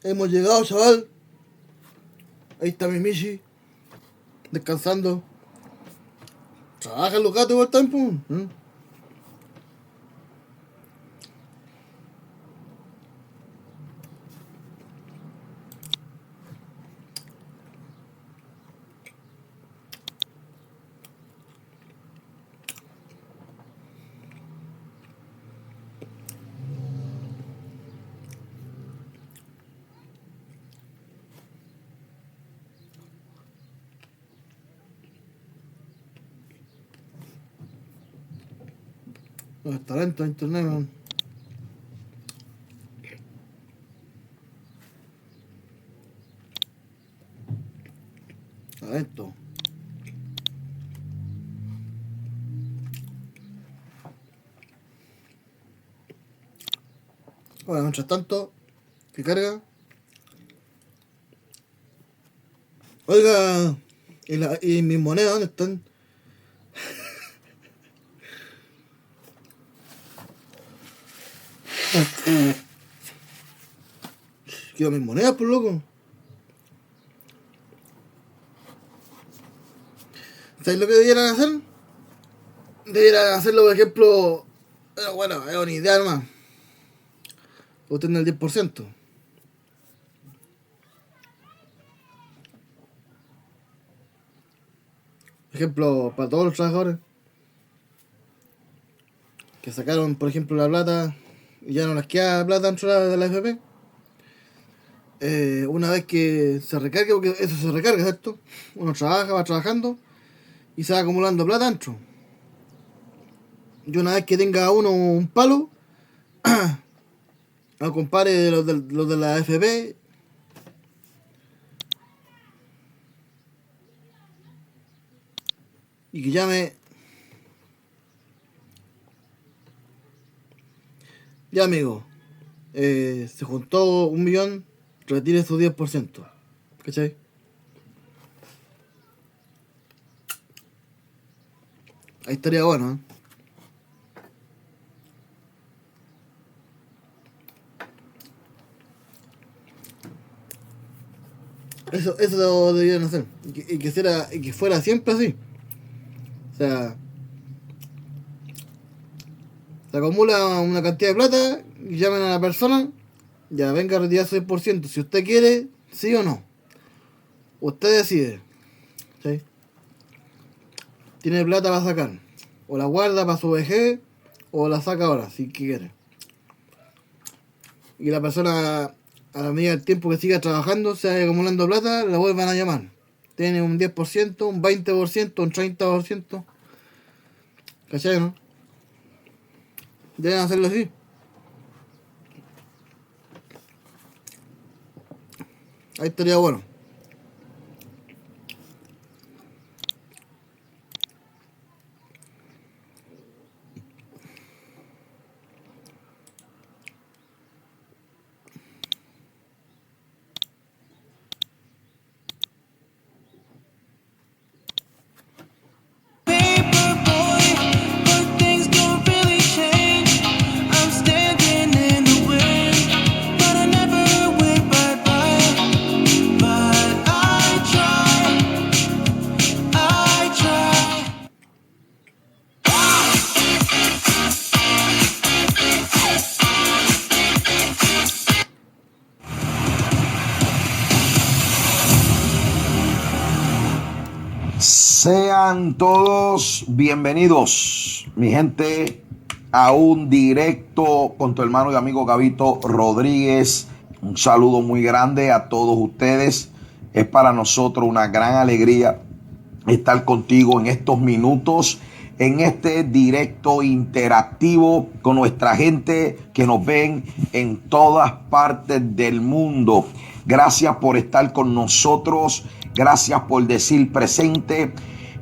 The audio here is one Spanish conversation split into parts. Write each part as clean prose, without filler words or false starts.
Hemos llegado, chaval. Ahí está mi Michi. Descansando. Trabajan los gatos igual tiempo. Los talentos de internet, man. Talento. Bueno, mientras tanto, que carga. Oiga, ¿y mis monedas dónde están? Quiero mis monedas, por loco. ¿Sabes lo que debieran hacer? Debieran hacerlo, por ejemplo. Pero bueno, es una idea nomás. Usted en el 10%. Por ejemplo, para todos los trabajadores que sacaron, por ejemplo, la plata y ya no les queda plata dentro de la AFP. Una vez que se recargue, porque eso se recarga, ¿cierto? Uno trabaja, va trabajando y se va acumulando plata dentro. Y una vez que tenga uno un palo, al compadre de los de la AFP, y que llame. Ya, amigo, se juntó 1.000.000, retire su 10%. ¿Cachai? Ahí estaría bueno, ¿eh? Eso deberían hacer. Y que fuera siempre así. O sea, se acumula una cantidad de plata y llamen a la persona, ya venga a retirar su 10%. Si usted quiere, sí o no. Usted decide. ¿Sí? Tiene plata para sacar. O la guarda para su vejez, o la saca ahora, si quiere. Y la persona, a la medida del tiempo que siga trabajando, se vaya acumulando plata, la vuelvan a llamar. Tiene un 10%, un 20%, un 30%. ¿Cachai, no? Deben hacerlo así. Ahí estaría bueno. Sean todos bienvenidos, mi gente, a un directo con tu hermano y amigo Gabito Rodríguez. Un saludo muy grande a todos ustedes. Es para nosotros una gran alegría estar contigo en estos minutos, en este directo interactivo con nuestra gente que nos ven en todas partes del mundo. Gracias por estar con nosotros. Gracias por decir presente.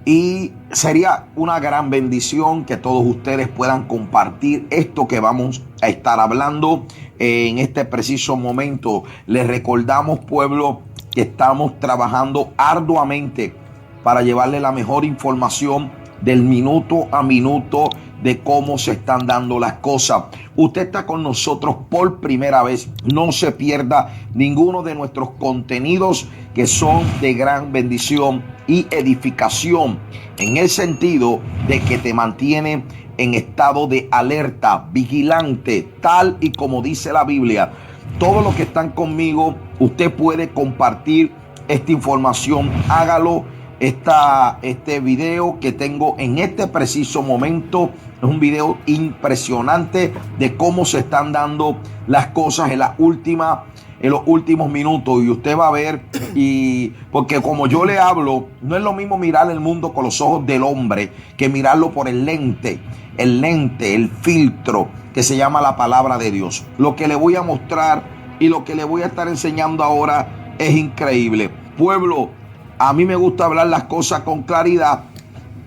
Y sería una gran bendición que todos ustedes puedan compartir esto que vamos a estar hablando en este preciso momento. Les recordamos, pueblo, que estamos trabajando arduamente para llevarle la mejor información del minuto a minuto de cómo se están dando las cosas. Usted está con nosotros por primera vez. No se pierda ninguno de nuestros contenidos que son de gran bendición y edificación, en el sentido de que te mantiene en estado de alerta, vigilante, tal y como dice la Biblia. Todos los que están conmigo, usted puede compartir esta información. Hágalo. Este video que tengo en este preciso momento es un video impresionante de cómo se están dando las cosas en los últimos minutos, y usted va a ver, y porque como yo le hablo, no es lo mismo mirar el mundo con los ojos del hombre que mirarlo por el lente, el filtro que se llama la palabra de Dios. Lo que le voy a mostrar y lo que le voy a estar enseñando ahora es increíble. Pueblo, a mí me gusta hablar las cosas con claridad,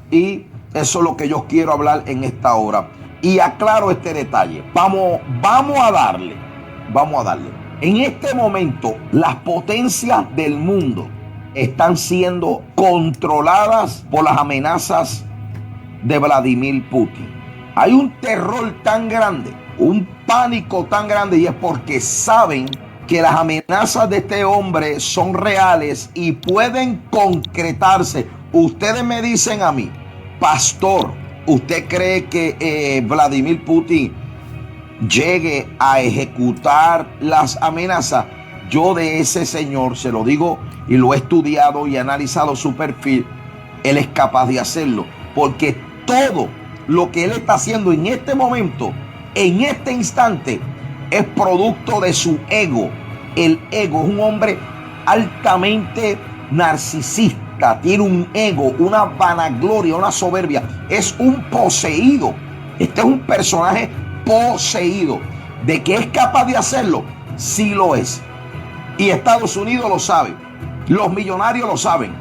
y eso es lo que yo quiero hablar en esta hora. Y aclaro este detalle. Vamos a darle. En este momento, las potencias del mundo están siendo controladas por las amenazas de Vladimir Putin. Hay un terror tan grande, un pánico tan grande, y es porque saben que las amenazas de este hombre son reales y pueden concretarse. Ustedes me dicen a mí, pastor, ¿usted cree que Vladimir Putin llegue a ejecutar las amenazas? Yo de ese señor se lo digo, y lo he estudiado y he analizado su perfil. Él es capaz de hacerlo, porque todo lo que él está haciendo en este momento, en este instante, es producto de su ego. El ego es un hombre altamente narcisista, tiene un ego, una vanagloria, una soberbia. Es un poseído. Este es un personaje poseído. ¿De que es capaz de hacerlo? Sí lo es. Y Estados Unidos lo sabe. Los millonarios lo saben.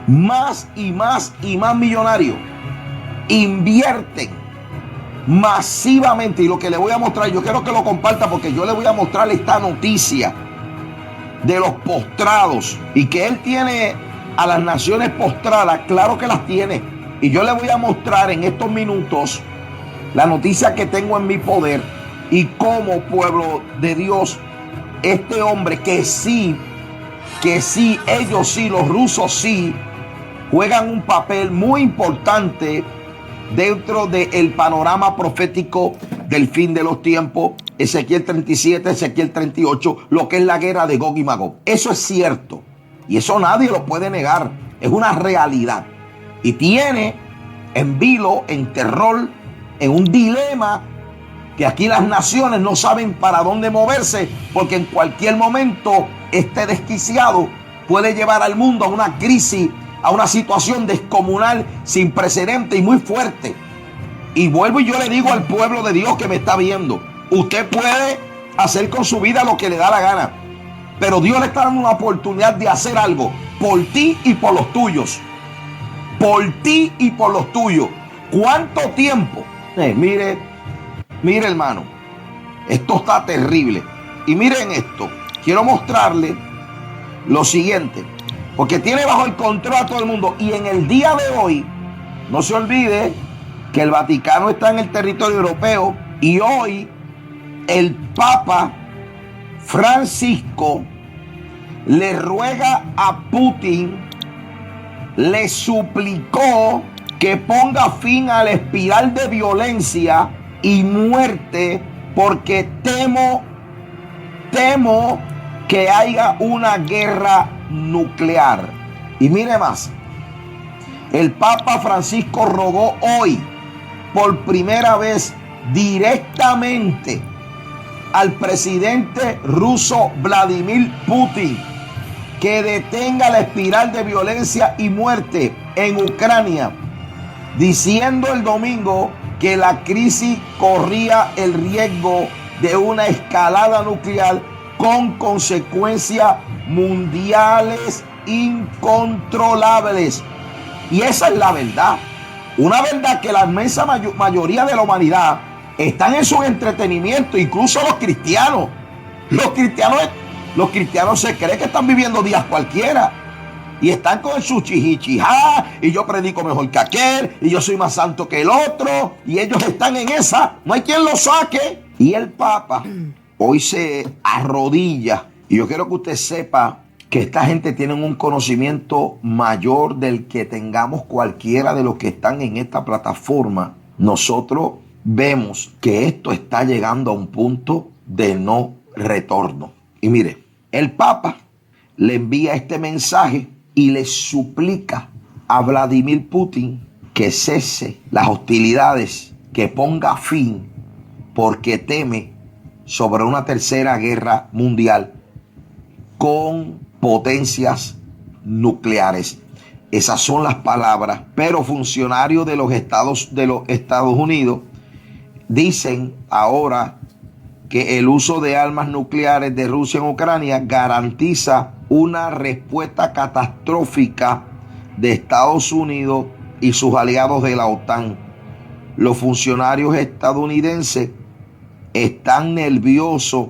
Más y más y más millonarios invierten masivamente. Y lo que le voy a mostrar, yo quiero que lo comparta, porque yo le voy a mostrar esta noticia de los postrados, y que él tiene a las naciones postradas. Claro que las tiene, y yo le voy a mostrar en estos minutos la noticia que tengo en mi poder, y cómo, pueblo de Dios, este hombre que sí, ellos sí, los rusos sí, juegan un papel muy importante dentro del panorama profético del fin de los tiempos. Ezequiel 37, Ezequiel 38, lo que es la guerra de Gog y Magog. Eso es cierto, y eso nadie lo puede negar. Es una realidad, y tiene en vilo, en terror, en un dilema, que aquí las naciones no saben para dónde moverse, porque en cualquier momento este desquiciado puede llevar al mundo a una crisis, a una situación descomunal, sin precedente y muy fuerte. Y vuelvo y yo le digo al pueblo de Dios que me está viendo, usted puede hacer con su vida lo que le da la gana, pero Dios le está dando una oportunidad de hacer algo por ti y por los tuyos. Por ti y por los tuyos. ¿Cuánto tiempo? Mire, hermano, esto está terrible. Y miren esto, quiero mostrarle lo siguiente, porque tiene bajo el control a todo el mundo. Y en el día de hoy, no se olvide que el Vaticano está en el territorio europeo, y hoy el Papa Francisco le ruega a Putin, le suplicó que ponga fin a la espiral de violencia y muerte, porque temo que haya una guerra nuclear. Y mire más, el Papa Francisco rogó hoy por primera vez directamente al presidente ruso Vladimir Putin que detenga la espiral de violencia y muerte en Ucrania, diciendo el domingo que la crisis corría el riesgo de una escalada nuclear con consecuencias mundiales incontrolables. Y esa es la verdad. Una verdad que la inmensa mayoría de la humanidad están en su entretenimiento, incluso los cristianos. Los cristianos se creen que están viviendo días cualquiera. Y están con su chichichijá, y yo predico mejor que aquel, y yo soy más santo que el otro, y ellos están en esa, no hay quien lo saque. Y el Papa hoy se arrodilla, y yo quiero que usted sepa que esta gente tiene un conocimiento mayor del que tengamos cualquiera de los que están en esta plataforma. Nosotros vemos que esto está llegando a un punto de no retorno. Y mire, el Papa le envía este mensaje y le suplica a Vladimir Putin que cese las hostilidades, que ponga fin, porque teme sobre una tercera guerra mundial con potencias nucleares. Esas son las palabras. Pero funcionarios de los Estados Unidos dicen ahora que el uso de armas nucleares de Rusia en Ucrania garantiza una respuesta catastrófica de Estados Unidos y sus aliados de la OTAN. Los funcionarios estadounidenses están nerviosos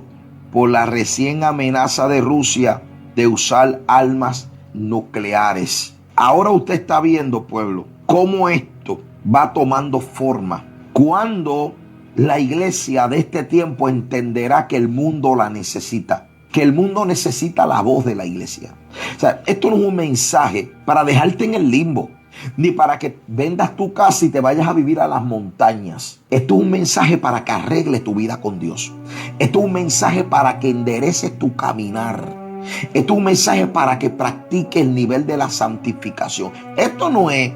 por la recién amenaza de Rusia de usar armas nucleares. Ahora usted está viendo, pueblo, cómo esto va tomando forma. Cuando la iglesia de este tiempo entenderá que el mundo la necesita, que el mundo necesita la voz de la iglesia. O sea, esto no es un mensaje para dejarte en el limbo, ni para que vendas tu casa y te vayas a vivir a las montañas. Esto es un mensaje para que arregles tu vida con Dios. Esto es un mensaje para que endereces tu caminar. Esto es un mensaje para que practiques el nivel de la santificación. Esto no es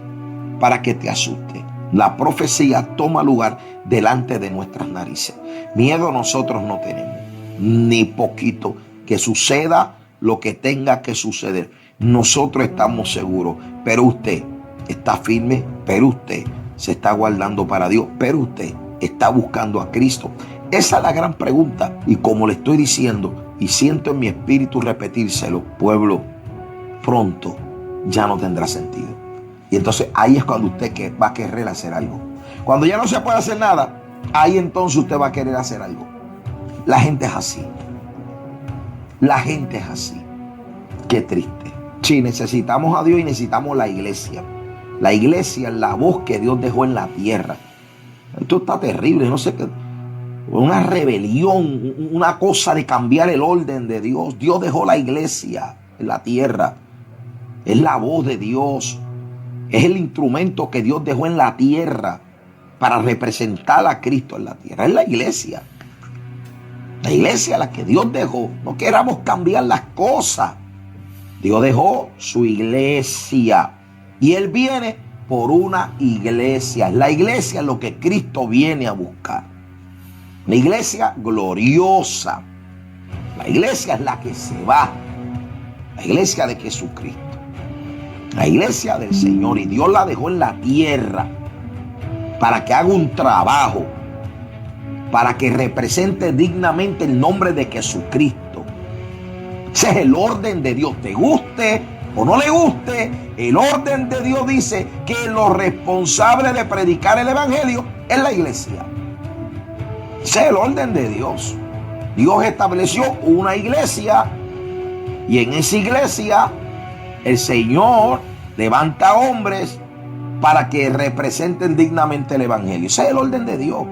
para que te asuste. La profecía toma lugar delante de nuestras narices. Miedo nosotros no tenemos, ni poquito. Que suceda lo que tenga que suceder. Nosotros estamos seguros, pero usted está firme, pero usted se está guardando para Dios, pero usted está buscando a Cristo. Esa es la gran pregunta. Y como le estoy diciendo, y siento en mi espíritu repetírselo, pueblo, pronto ya no tendrá sentido. Y entonces ahí es cuando usted va a querer hacer algo. Cuando ya no se puede hacer nada, ahí entonces usted va a querer hacer algo. La gente es así. La gente es así. Qué triste. Sí, necesitamos a Dios y necesitamos la iglesia. La iglesia es la voz que Dios dejó en la tierra. Esto está terrible, no sé qué. Una rebelión, una cosa de cambiar el orden de Dios. Dios dejó la iglesia en la tierra. Es la voz de Dios. Es el instrumento que Dios dejó en la tierra para representar a Cristo en la tierra. Es la iglesia. La iglesia la que Dios dejó. No queramos cambiar las cosas. Dios dejó su iglesia. Y Él viene por una iglesia. La iglesia es lo que Cristo viene a buscar. Una iglesia gloriosa. La iglesia es la que se va. La iglesia de Jesucristo. La iglesia del Señor. Y Dios la dejó en la tierra para que haga un trabajo, para que represente dignamente el nombre de Jesucristo. Ese es el orden de Dios. Te guste o no le guste, el orden de Dios dice que los responsables de predicar el evangelio es la iglesia. Ese es el orden de Dios. Dios estableció una iglesia y en esa iglesia el Señor levanta hombres para que representen dignamente el evangelio. Ese es el orden de Dios.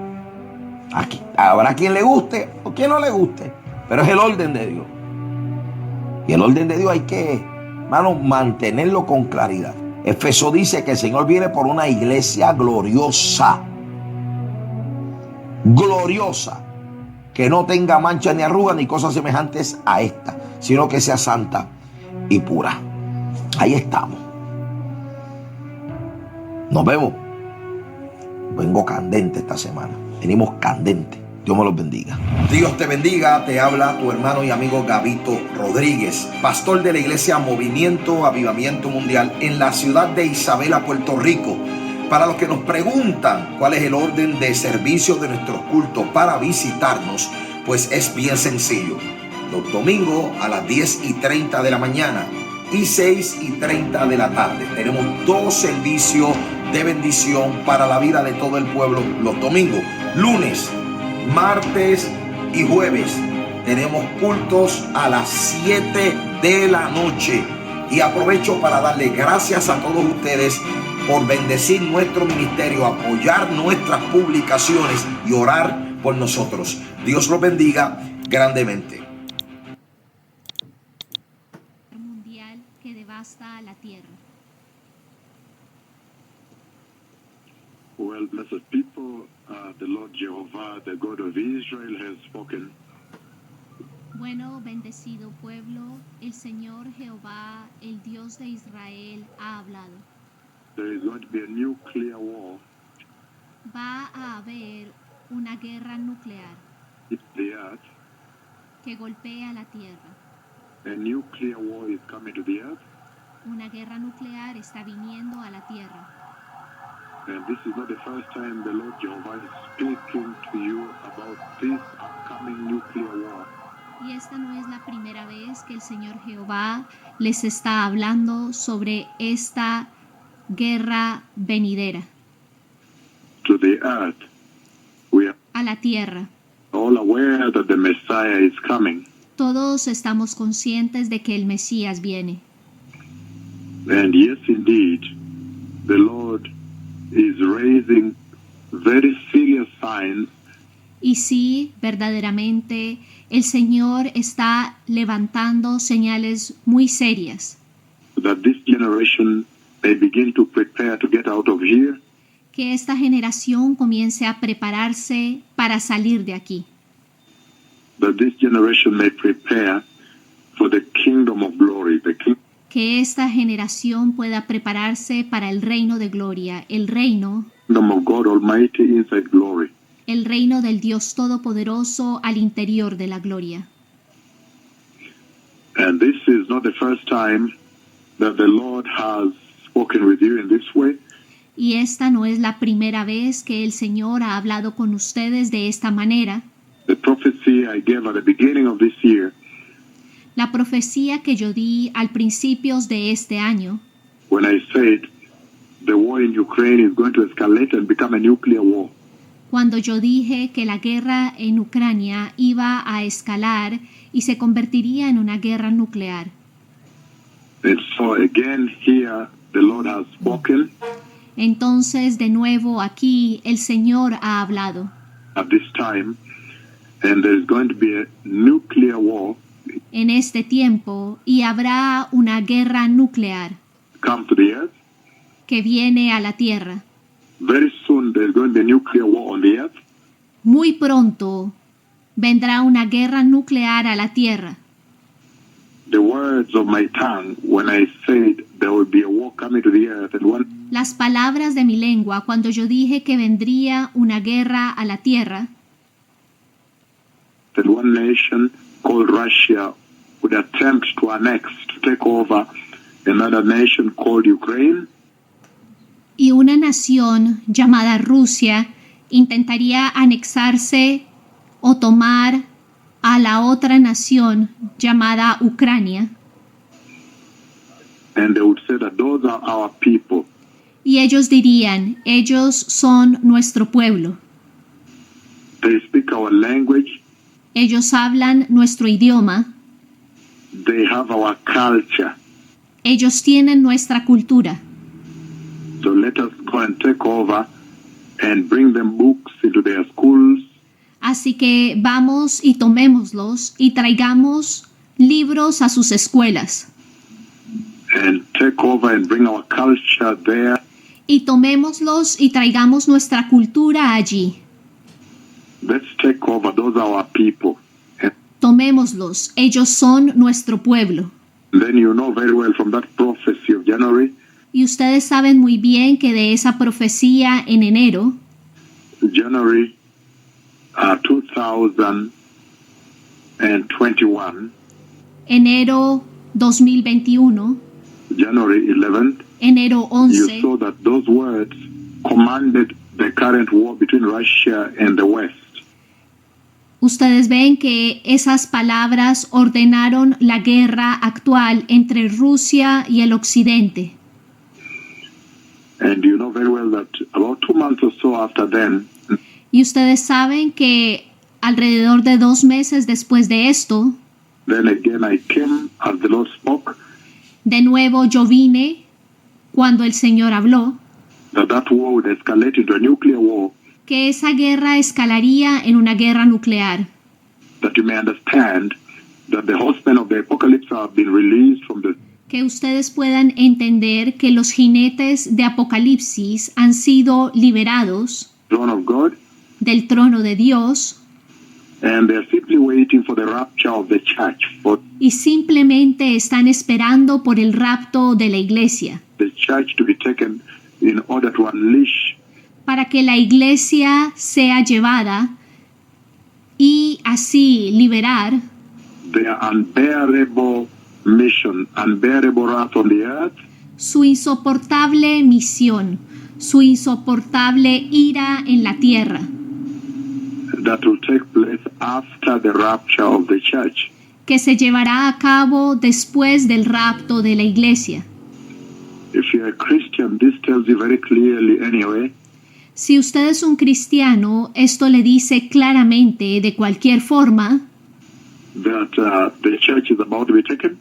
Aquí habrá quien le guste o quien no le guste, pero es el orden de Dios. Y el orden de Dios hay que, hermano, mantenerlo con claridad. Efeso dice que el Señor viene por una iglesia gloriosa. Gloriosa. Que no tenga mancha ni arruga ni cosas semejantes a esta, sino que sea santa y pura. Ahí estamos. Nos vemos. Vengo candente esta semana. Venimos candente. Dios me los bendiga. Dios te bendiga. Te habla tu hermano y amigo Gabito Rodríguez, pastor de la iglesia Movimiento Avivamiento Mundial en la ciudad de Isabela, Puerto Rico. Para los que nos preguntan cuál es el orden de servicio de nuestros cultos para visitarnos, pues es bien sencillo. Los domingos a las 10:30 de la mañana y 6:30 de la tarde. Tenemos 2 servicios de bendición para la vida de todo el pueblo los domingos. Lunes, martes y jueves tenemos cultos a las 7 de la noche. Y aprovecho para darle gracias a todos ustedes por bendecir nuestro ministerio, apoyar nuestras publicaciones y orar por nosotros. Dios los bendiga grandemente. Mundial que devasta la tierra. Well, blessed people, the Lord Jehovah, the God of Israel, has spoken. Bueno, bendecido pueblo, el Señor Jehová, el Dios de Israel, ha hablado. There is going to be a nuclear war Va a haber una guerra nuclear in the earth. que golpea la tierra. A nuclear war is coming to the earth, Una guerra nuclear está viniendo a la tierra. and this is not the first time the Lord Jehovah is speaking to you about this upcoming nuclear war. Y esta no es la primera vez que el Señor Jehová les está hablando sobre esta guerra venidera To the earth, we are a la tierra. all aware that the Messiah is coming, Todos estamos conscientes de que el Mesías viene. and yes, indeed, the Lord is raising very serious signs Y sí, verdaderamente, el Señor está levantando señales muy serias, that this generation may begin to prepare to get out of here, que esta generación comience a prepararse para salir de aquí, that this generation may prepare for the kingdom of glory, the que esta generación pueda prepararse para el reino de gloria, el reino kingdom of God Almighty inside glory. del Dios Todopoderoso al interior de la gloria. And this is not the first time that the Lord has spoken with you in this way. Y esta no es la primera vez que el Señor ha hablado con ustedes de esta manera. The prophecy I gave at the beginning of this year, La profecía que yo di al principios de este año, when I said the war in Ukraine is going to escalate and become a nuclear war, cuando yo dije que la guerra en Ucrania iba a escalar y se convertiría en una guerra nuclear. and so again here the Lord has spoken Entonces, de nuevo aquí, el Señor ha hablado. at this time, and there's going to be a nuclear war En este tiempo, y habrá una guerra nuclear come to the earth. que viene a la tierra. Very soon there's going to be a nuclear war on the earth. Muy pronto vendrá una guerra nuclear a la tierra. The words of my tongue when I said there will be a war coming to the earth, and Las palabras de mi lengua cuando yo dije que vendría una guerra a la tierra, one nation called Russia would attempt to annex, to take over another nation called Ukraine, y una nación llamada Rusia intentaría anexarse o tomar a la otra nación llamada Ucrania, and they would say that those are our people. y ellos dirían, ellos son nuestro pueblo, They speak our language, ellos hablan nuestro idioma, they have our culture. ellos tienen nuestra cultura. So let us go and take over and bring them books into their schools, Así que vamos y tomémoslos y traigamos libros a sus escuelas, and take over and bring our culture there, y tomémoslos y traigamos nuestra cultura allí. let's take over, those are our people. And Tomémoslos, ellos son nuestro pueblo. then you know very well from that prophecy of January, Y ustedes saben muy bien que de esa profecía en enero, January 2021, enero 2021, January 11th, enero you 11, saw that those words commanded the current war between Russia and the West. ustedes ven que esas palabras ordenaron la guerra actual entre Rusia y el Occidente. And you know very well that about 2 months or so after then, Y ustedes saben que alrededor de 2 meses después de esto, then again I came as the Lord spoke, De nuevo yo vine cuando el Señor habló, that war would escalate into a nuclear war, que esa guerra escalaría en una guerra nuclear, that you may understand that the horsemen of the apocalypse have been released from the que ustedes puedan entender que los jinetes de Apocalipsis han sido liberados throne of God, del trono de Dios and they're simply waiting for the rapture of the church, for y simplemente están esperando por el rapto de la iglesia, the church to be taken in order to unleash para que la iglesia sea llevada y así liberar their unbearable mission, unbearable wrath on the earth, su insoportable misión, su insoportable ira en la tierra, that will take place after the rapture of the church. que se llevará a cabo después del rapto de la iglesia. If you're a Christian, this tells you very clearly anyway Si usted es un cristiano, esto le dice claramente, de cualquier forma, that the church is about to be taken.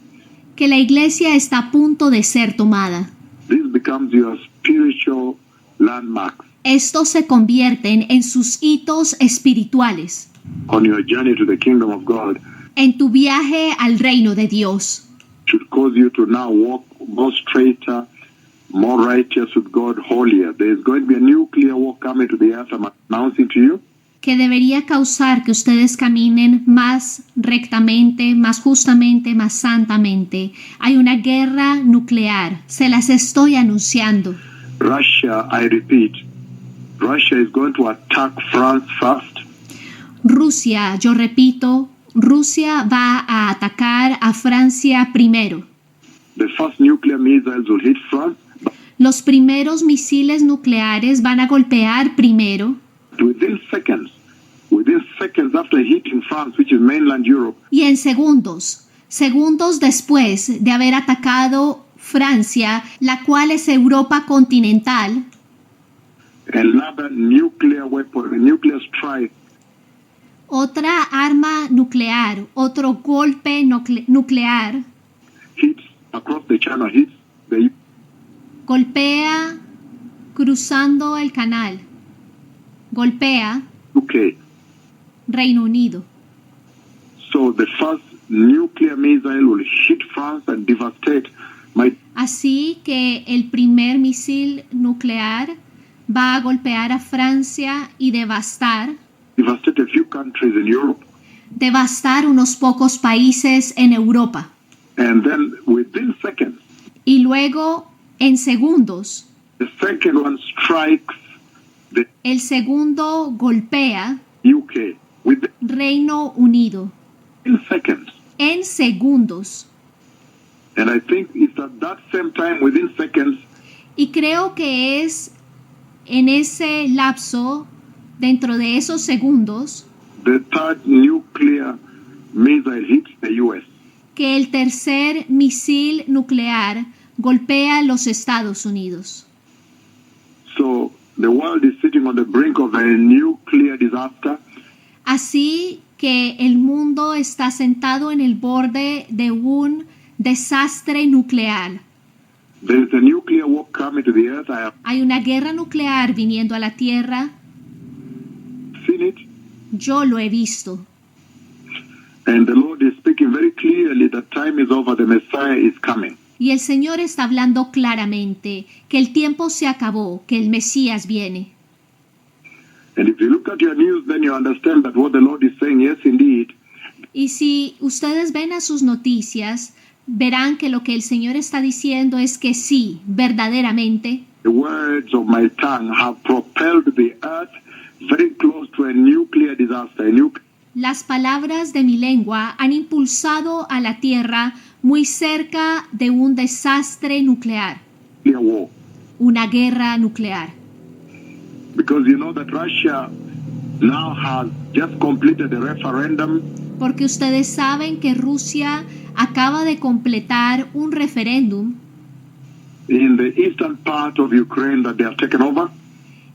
que la iglesia está a punto de ser tomada. This becomes your spiritual landmark Estos se convierten en sus hitos espirituales on your journey to the kingdom of God. en tu viaje al reino de Dios. Should cause you to now walk more straighter, more righteous with God, holier. There is going to be a nuclear war coming to the earth. I'm announcing to you. Que debería causar que ustedes caminen más rectamente, más justamente, más santamente. Hay una guerra nuclear. Se las estoy anunciando. Russia, I repeat, Russia is going to attack France first. Rusia, yo repito, Rusia va a atacar a Francia primero. The first nuclear missiles will hit France. Los primeros misiles nucleares van a golpear primero Within seconds after hitting France, which is mainland Europe, y en segundos después de haber atacado Francia, la cual es Europa continental, another nuclear weapon, a nuclear strike otra arma nuclear, otro golpe nuclear hits across the channel, hits the golpea cruzando el canal, golpea UK. Reino Unido. So the first nuclear missile will hit France and devastate Así que el primer misil nuclear va a golpear a Francia y devastar a few countries in Europe. Devastar unos pocos países en Europa. And then within seconds, Y luego, en segundos, the second one strikes the el segundo golpea UK. Within Reino Unido. seconds. En segundos. And I think it's at that same time, within seconds, Y creo que es en ese lapso, dentro de esos segundos, the third nuclear missile hits the US. que el tercer misil nuclear golpea los Estados Unidos. So the world is sitting on the brink of a nuclear disaster. Así que el mundo está sentado en el borde de un desastre nuclear. There is a nuclear war coming to the earth. I have Hay una guerra nuclear viniendo a la Tierra. seen it. Yo lo he visto. And the Lord is speaking very clearly that time is over, the Messiah is coming. Y el Señor está hablando claramente que el tiempo se acabó, que el Mesías viene. And if you look at your news, then you understand that what the Lord is saying, yes, indeed, Y si ustedes ven a sus noticias, verán que lo que el Señor está diciendo es que sí, verdaderamente, the words of my tongue have propelled the earth very close to a nuclear disaster, a nuclear las palabras de mi lengua han impulsado a la Tierra muy cerca de un desastre nuclear, war. una guerra nuclear. Because you know that Russia now has just completed a referendum Porque ustedes saben que Rusia acaba de completar un referéndum in the eastern part of Ukraine that they have taken over.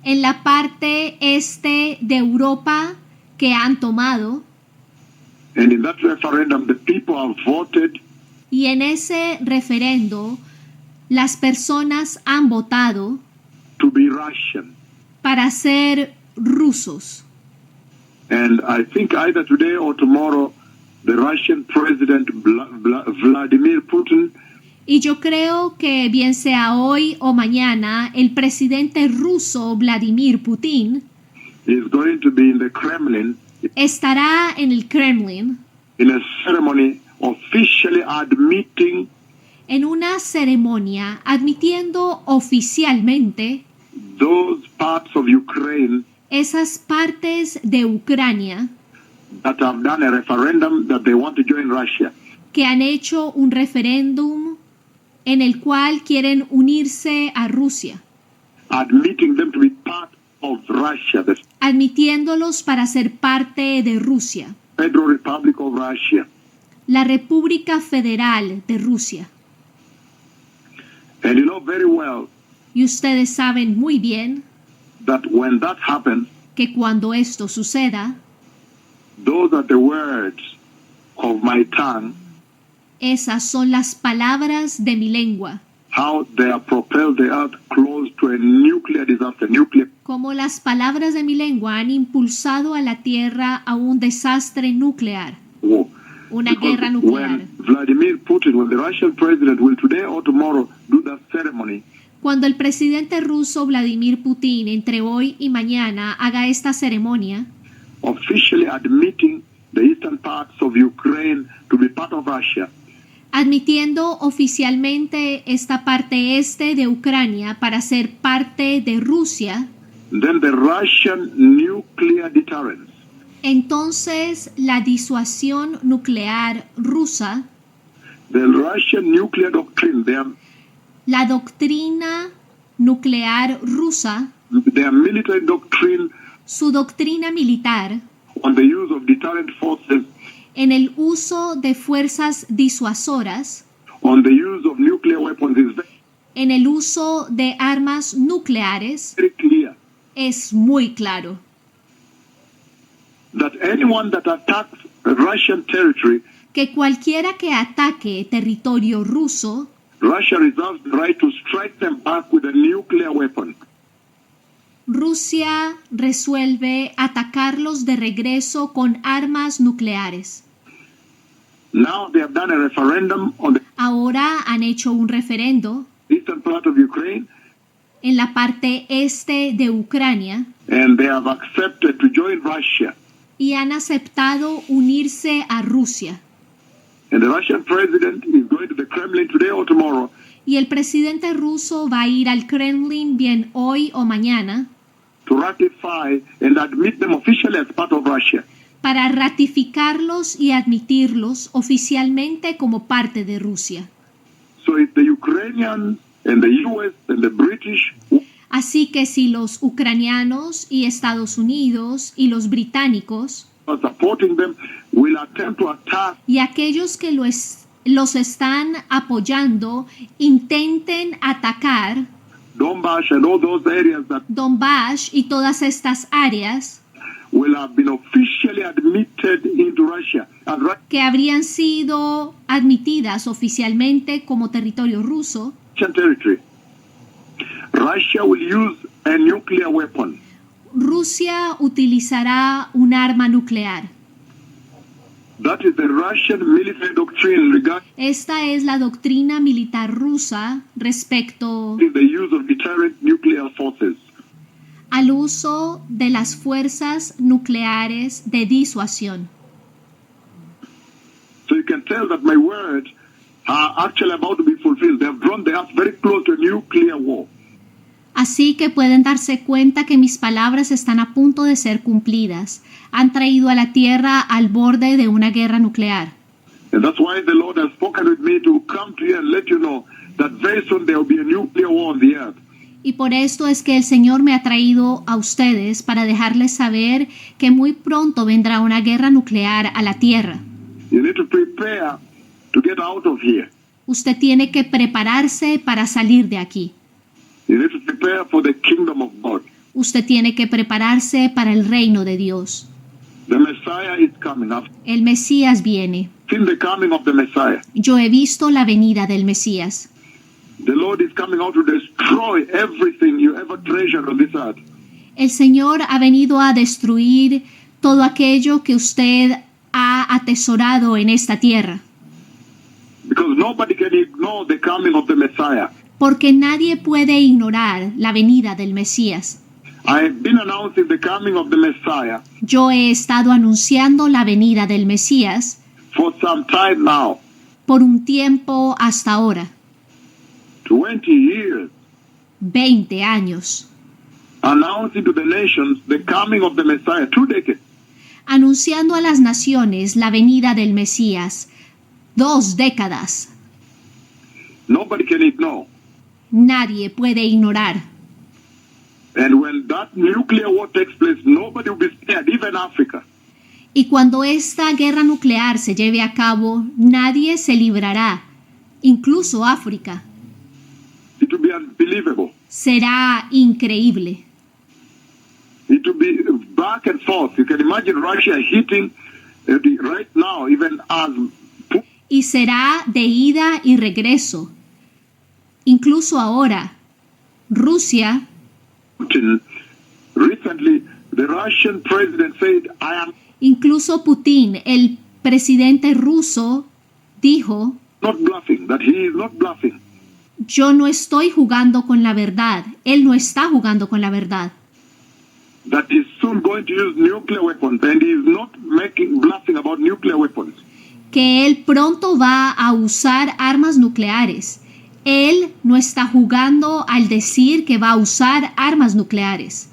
en la parte este de Europa que han tomado, And in that referendum, the people have voted Y en ese referendo, las personas han votado to be Russian. para ser rusos. And I think either today or tomorrow, the Russian President Vladimir Putin Y yo creo que bien sea hoy o mañana, el presidente ruso Vladimir Putin is going to be in the Kremlin estará en el Kremlin in a ceremony officially admitting en una ceremonia admitiendo oficialmente those parts of Ukraine esas partes de Ucrania that have done a referendum that they want to join Russia. que han hecho un referéndum en el cual quieren unirse a Rusia, Admitting them to be part of Russia, the admitiéndolos para ser parte de Rusia, Federal Republic of Russia. la República Federal de Rusia. And you know very well Y ustedes saben muy bien that when that happens, que cuando esto suceda, those are the words of my tongue, esas son las palabras de mi lengua, how they have propelled the earth close to a nuclear disaster, nuclear como las palabras de mi lengua han impulsado a la Tierra a un desastre nuclear, war. una Because guerra nuclear. when Vladimir Putin, when the Russian president will today or tomorrow do that ceremony, Cuando el presidente ruso Vladimir Putin entre hoy y mañana haga esta ceremonia, officially admitting the eastern parts of Ukraine to be part of Russia, admitiendo oficialmente esta parte este de Ucrania para ser parte de Rusia, then the Russian nuclear deterrence entonces la disuasión nuclear rusa, the Russian nuclear doctrine, la doctrina nuclear rusa, their military doctrine su doctrina militar on the use of deterrent forces, en el uso de fuerzas disuasoras, on the use of nuclear weapons is en el uso de armas nucleares, very clear. es muy claro. That anyone that attacks Russian territory, Que cualquiera que ataque territorio ruso, Russia reserves the right to strike them back with a nuclear weapon. Rusia resuelve atacarlos de regreso con armas nucleares. Now they have done a referendum on the Ahora han hecho un referendo eastern part of Ukraine, en la parte este de Ucrania and they have accepted to join Russia. y han aceptado unirse a Rusia. And the Russian president is going to the Kremlin today or tomorrow Y el presidente ruso va a ir al Kremlin bien hoy o mañana to ratify and admit them officially as part of Russia. para ratificarlos y admitirlos oficialmente como parte de Rusia. So if the Ukrainians and the US and the British Así que si los ucranianos y Estados Unidos y los británicos are supporting them will attempt to attack y aquellos que los están apoyando intenten atacar Donbass and all those areas that Donbass y todas estas áreas will have been officially admitted into Russia. And que habrían sido admitidas oficialmente como territorio ruso, Russian territory. Russia will use a nuclear weapon. Rusia utilizará un arma nuclear. That is the Russian military doctrine regarding Esta es la doctrina militar rusa respecto the use of deterrent nuclear forces. al uso de las fuerzas nucleares de disuasión. So you can tell that my words are actually about to be fulfilled. They have drawn the earth very close to a nuclear war. Así que pueden darse cuenta que mis palabras están a punto de ser cumplidas. Han traído a la Tierra al borde de una guerra nuclear. And that's why the Lord has spoken with me to come to you and let you know that very soon there will be a nuclear war on the earth. Y por esto es que el Señor me ha traído a ustedes para dejarles saber que muy pronto vendrá una guerra nuclear a la Tierra. You need to prepare to get out of here. Usted tiene que prepararse para salir de aquí. You need to prepare for the kingdom of God. Usted tiene que prepararse para el reino de Dios. The Messiah is coming up. El Mesías viene. seen the coming of the Messiah. Yo he visto la venida del Mesías. The Lord is coming out to destroy everything you ever treasured on this earth. El Señor ha venido a destruir todo aquello que usted ha atesorado en esta tierra, Because nobody can ignore the coming of the Messiah. porque nadie puede ignorar la venida del Mesías. I have been announcing the coming of the Messiah Yo he estado anunciando la venida del Mesías for some time now. por un tiempo hasta ahora, 20 years. 20 años, Announcing to the nations the coming of the Messiah. 2 decades. anunciando a las naciones la venida del Mesías. 2 décadas. Nobody can ignore. Nadie puede ignorar. And when that nuclear war takes place, nobody will be spared, even Africa. Y cuando esta guerra nuclear se lleve a cabo, nadie se librará, incluso África. It will be unbelievable. Será increíble. It will be back and forth. You can imagine Russia hitting right now, even as Y será de ida y regreso. Incluso ahora, Rusia, Putin. Recently, the Russian president said, I am incluso Putin, el presidente ruso, dijo: not bluffing, that he is not bluffing. yo no estoy jugando con la verdad. Él no está jugando con la verdad. That he's soon going to use nuclear weapons, and he is not bluffing about nuclear weapons. Que él pronto va a usar armas nucleares. Él no está jugando al decir que va a usar armas nucleares.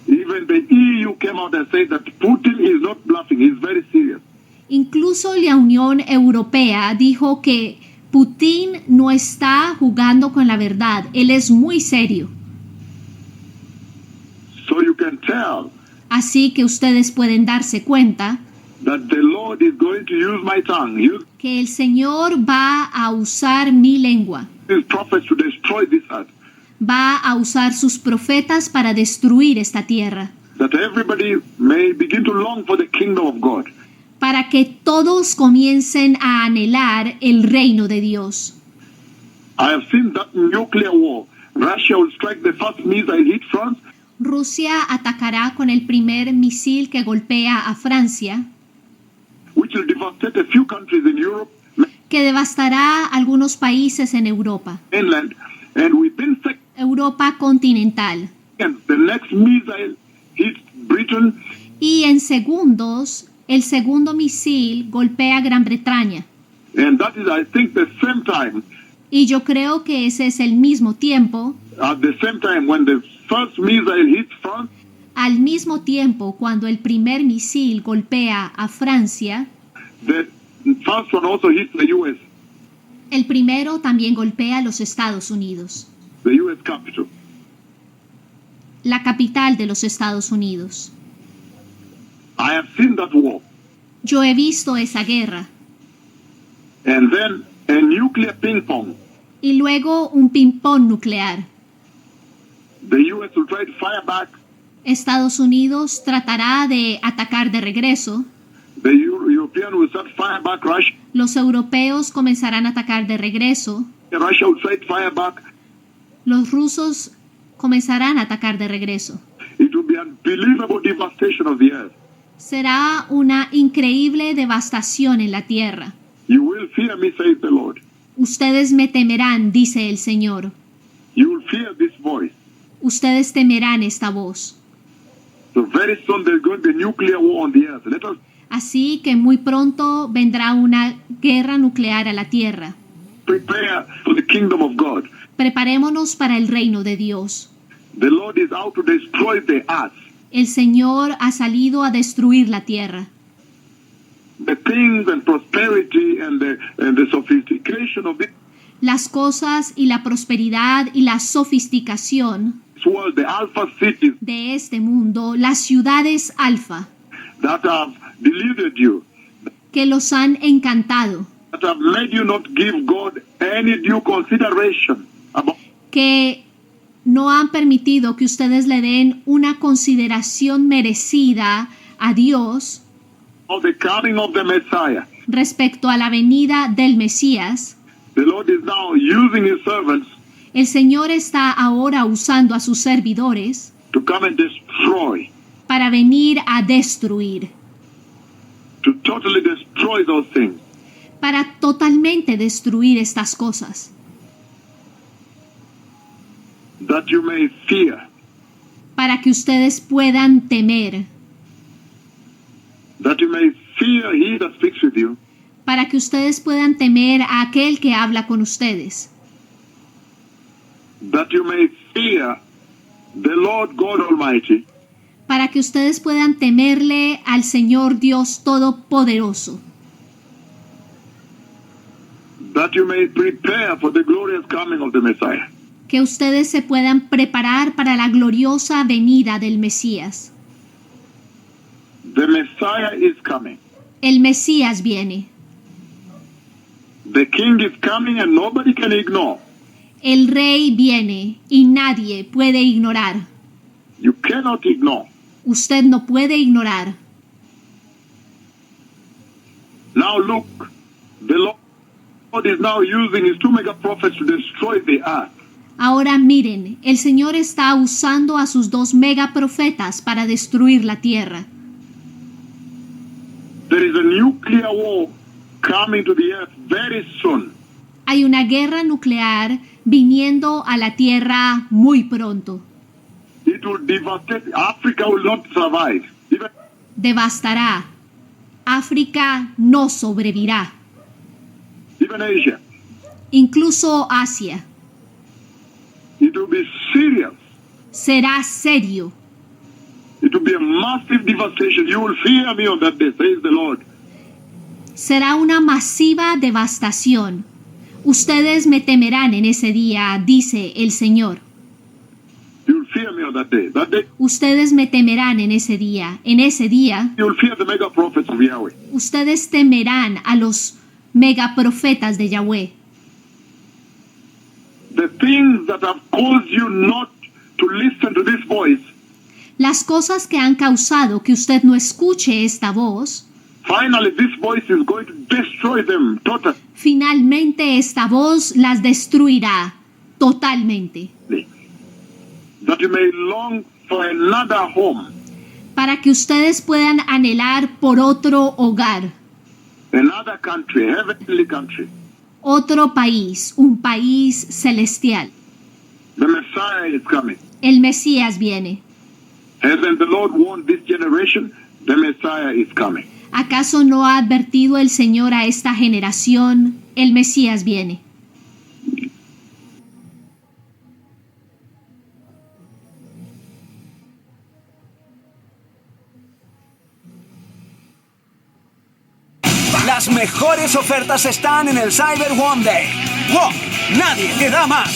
Even the EU came out and said that Putin is not bluffing, he's very serious. Incluso la Unión Europea dijo que Putin no está jugando con la verdad. Él es muy serio. So you can tell Así que ustedes pueden darse cuenta that the Lord is going to use my tongue, use que el Señor va a usar mi lengua. his prophets to destroy this earth. Va a usar sus profetas para destruir esta tierra, That everybody may begin to long for the kingdom of God. para que todos comiencen a anhelar el reino de Dios. I have seen that nuclear war. Russia will strike the first missile hit France. Rusia atacará con el primer misil que golpea a Francia, Which will devastate a few countries in Europe, que devastará algunos países en Europa, mainland, and within Europa continental. seconds, the next missile hits Britain, Y en segundos, el segundo misil golpea a Gran Bretaña. and that is, I think, the same time, Y yo creo que ese es el mismo tiempo, at the same time when the first missile hits France, al mismo tiempo cuando el primer misil golpea a Francia, the first one also hits the U.S., el primero también golpea a los Estados Unidos, the U.S. capital. la capital de los Estados Unidos. I have seen that war. Yo he visto esa guerra. And then a nuclear ping pong. Y luego un ping-pong nuclear. The U.S. will try to fire back. Estados Unidos tratará de atacar de regreso. The European will start fire back Russia. Los europeos comenzarán a atacar de regreso. Russia will try to fire back. Los rusos comenzarán a atacar de regreso. It will be unbelievable devastation of the earth. Será una increíble devastación en la tierra. You will fear me, says the Lord. Ustedes me temerán, dice el Señor. You will fear this voice. Ustedes temerán esta voz. So very soon there's going to be a nuclear war on the earth. Let us Así que muy pronto vendrá una guerra nuclear a la tierra. prepare for the kingdom of God. Preparémonos para el reino de Dios. The Lord is out to destroy the earth. El Señor ha salido a destruir la tierra. The things and prosperity and the sophistication of this Las cosas y la prosperidad y la sofisticación world, the alpha cities de este mundo, las ciudades alfa, that have deluded you, que los han encantado, that have made you not give God any due consideration about que no han permitido que ustedes le den una consideración merecida a Dios the coming of the Messiah. respecto a la venida del Mesías, the Lord is now using his servants el Señor está ahora usando a sus servidores to come and destroy, para venir a destruir, to totally destroy those things. para totalmente destruir estas cosas, That you may fear, para que ustedes puedan temer, that you may fear he that speaks with you, para que ustedes puedan temer a aquel que habla con ustedes, that you may fear the Lord God Almighty, para que ustedes puedan temerle al Señor Dios Todopoderoso, that you may prepare for the glorious coming of the Messiah. que ustedes se puedan preparar para la gloriosa venida del Mesías. The Messiah is coming. El Mesías viene. The King is coming and nobody can ignore. El Rey viene y nadie puede ignorar. You cannot ignore. Usted no puede ignorar. Now look, the Lord is now using his two mega prophets to destroy the earth. Ahora miren, el Señor está usando a sus 2 megaprofetas para destruir la tierra. There is a nuclear war coming to the earth very soon. Hay una guerra nuclear viniendo a la tierra muy pronto. It will devastate. Africa will not survive. Even, Devastará. África no sobrevivirá. even Asia. Incluso Asia. It will be serious. Será serio. It will be a massive devastation. You will fear me on that day, says the Lord. Será una masiva devastación. Ustedes me temerán en ese día, dice el Señor. You will fear me on that day. That day, Ustedes me temerán en ese día. En ese día, you will fear the mega prophets of Yahweh. ustedes temerán a los megaprofetas de Yahweh. The things that have caused you not to listen to this voice, Las cosas que han causado que usted no escuche esta voz, finally this voice is going to destroy them totally. finalmente esta voz las destruirá totalmente, That you may long for another home, para que ustedes puedan anhelar por otro hogar, another country, a heavenly country. otro país, un país celestial. The Messiah is coming. El Mesías viene. Hasn't the Lord warned this generation? The Messiah is coming. ¿Acaso no ha advertido el Señor a esta generación? El Mesías viene. Las mejores ofertas están en el Cyber One Day. ¡Wow! ¡Nadie te da más!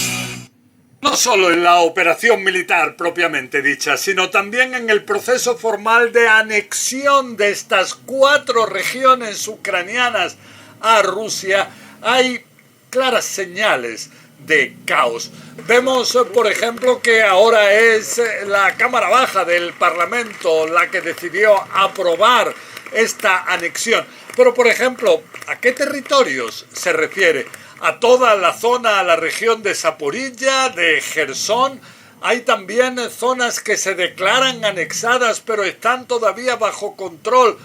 No solo en la operación militar propiamente dicha, sino también en el proceso formal de anexión de estas 4 regiones ucranianas a Rusia, hay claras señales de caos. Vemos, por ejemplo, que ahora es la Cámara Baja del Parlamento la que decidió aprobar esta anexión. Pero, por ejemplo, ¿a qué territorios se refiere? A toda la zona, a la región de Zaporilla, de Jersón. Hay también zonas que se declaran anexadas, pero están todavía bajo control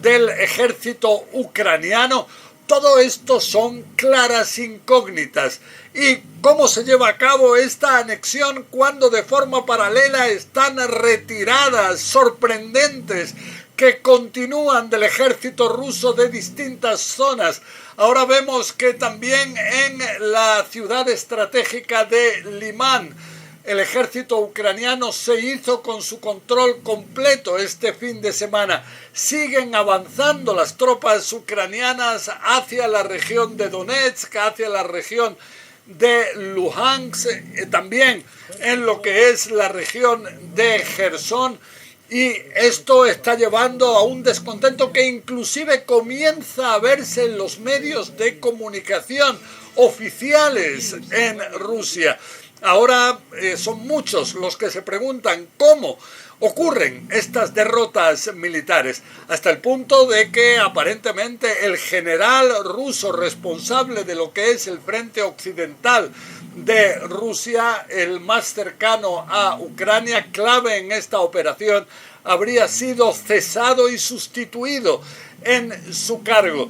del ejército ucraniano. Todo esto son claras incógnitas. ¿Y cómo se lleva a cabo esta anexión cuando de forma paralela están retiradas sorprendentes que continúan del ejército ruso de distintas zonas? Ahora vemos que también en la ciudad estratégica de Limán, el ejército ucraniano se hizo con su control completo este fin de semana. Siguen avanzando las tropas ucranianas hacia la región de Donetsk, hacia la región de Luhansk, también en lo que es la región de Jersón. Y esto está llevando a un descontento que inclusive comienza a verse en los medios de comunicación oficiales en Rusia. Ahora son muchos los que se preguntan cómo ocurren estas derrotas militares, hasta el punto de que aparentemente el general ruso responsable de lo que es el frente occidental de Rusia, el más cercano a Ucrania, clave en esta operación, habría sido cesado y sustituido en su cargo.